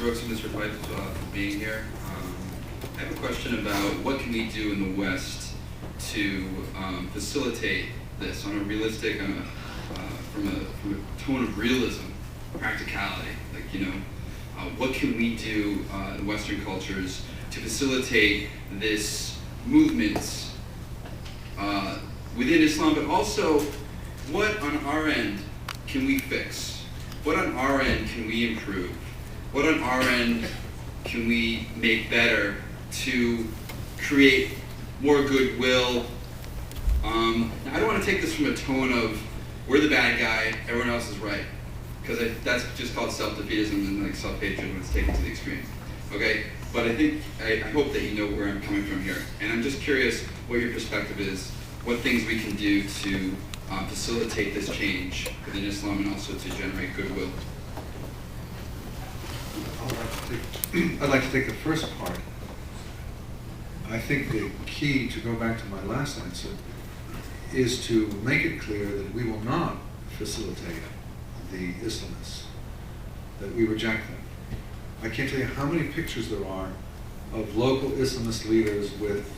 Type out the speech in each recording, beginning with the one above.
Brooks and Mr. Pipe for being here. I have a question about what can we do in the West to facilitate this on a realistic, from a tone of realism, practicality. Like, you know, what can we do in Western cultures to facilitate this movement within Islam, but also what on our end can we fix? What on our end can we improve? What on our end can we make better to create more goodwill? Now, I don't want to take this from a tone of we're the bad guy, everyone else is right, because that's just called self-defeatism and like self-hatred when it's taken to the extreme. Okay, but I hope that you know where I'm coming from here, and I'm just curious what your perspective is, what things we can do to facilitate this change within Islam and also to generate goodwill. I'd like to take the first part. I think the key, to go back to my last answer, is to make it clear that we will not facilitate the Islamists, that we reject them. I can't tell you how many pictures there are of local Islamist leaders with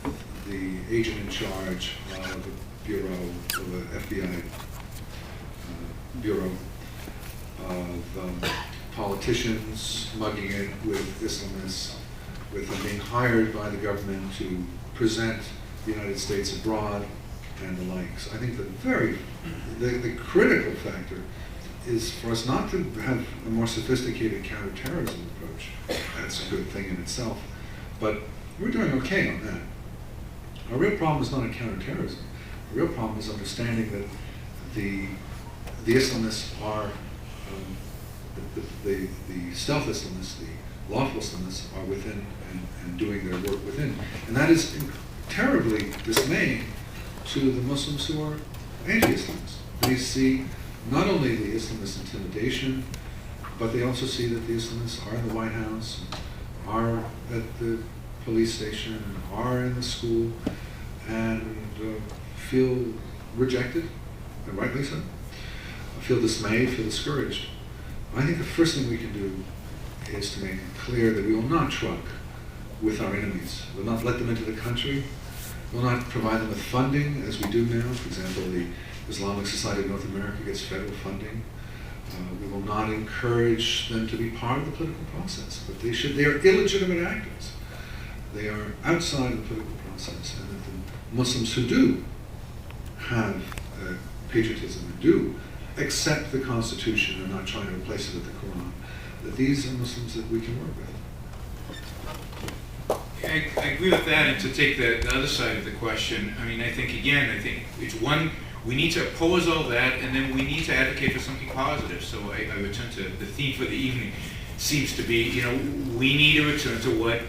the agent in charge of the bureau, of the FBI bureau, of politicians mugging it with Islamists, with them being hired by the government to present the United States abroad and the likes. I think the critical factor is for us not to have a more sophisticated counterterrorism approach. That's a good thing in itself, but we're doing okay on that. Our real problem is not in counterterrorism. The real problem is understanding that the Islamists are, the stealth Islamists, the lawful Islamists are within and doing their work within. And that is terribly dismaying to the Muslims who are anti-Islamists. They see not only the Islamist intimidation, but they also see that the Islamists are in the White House, are at the police station, are in the school, and feel rejected, and rightly so, feel dismayed, feel discouraged. I think the first thing we can do is to make it clear that we will not truck with our enemies. We'll not let them into the country. We'll not provide them with funding, as we do now. For example, the Islamic Society of North America gets federal funding. We will not encourage them to be part of the political process, but they are illegitimate actors. They are outside of the political process, and that the Muslims who do have patriotism and do accept the Constitution and not trying to replace it with the Quran, that these are Muslims that we can work with. I agree with that, and to take the other side of the question, I mean, I think it's one, we need to oppose all that, and then we need to advocate for something positive. So I return to the theme for the evening, seems to be, you know, we need to return to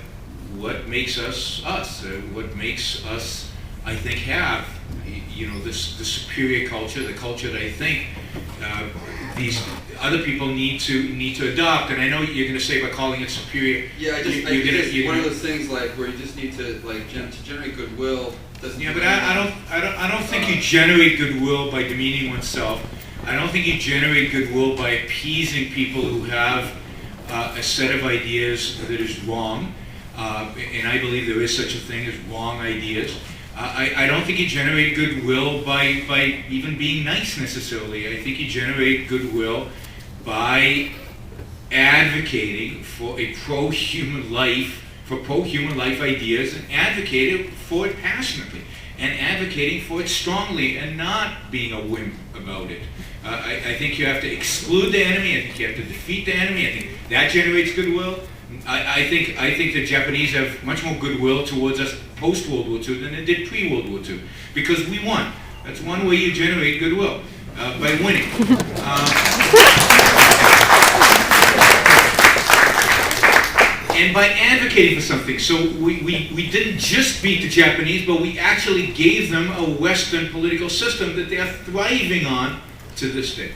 what makes us us, what makes us, I think, have, you know, the superior culture, the culture that I think these other people need to adopt. And I know you're going to say by calling it superior. Yeah, I think one of those things like where you just need to like to generate goodwill. Yeah, but I don't think you generate goodwill by demeaning oneself. I don't think you generate goodwill by appeasing people who have a set of ideas that is wrong. And I believe there is such a thing as wrong ideas. I don't think you generate goodwill by even being nice necessarily. I think you generate goodwill by advocating for a pro-human life, for pro-human life ideas, and advocating for it passionately, and advocating for it strongly, and not being a wimp about it. I think you have to exclude the enemy. I think you have to defeat the enemy. I think that generates goodwill. I think the Japanese have much more goodwill towards us post-World War II than they did pre-World War II, because we won. That's one way you generate goodwill, by winning. And by advocating for something. So we didn't just beat the Japanese, but we actually gave them a Western political system that they are thriving on to this day.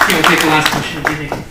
We'll take the last question of the evening.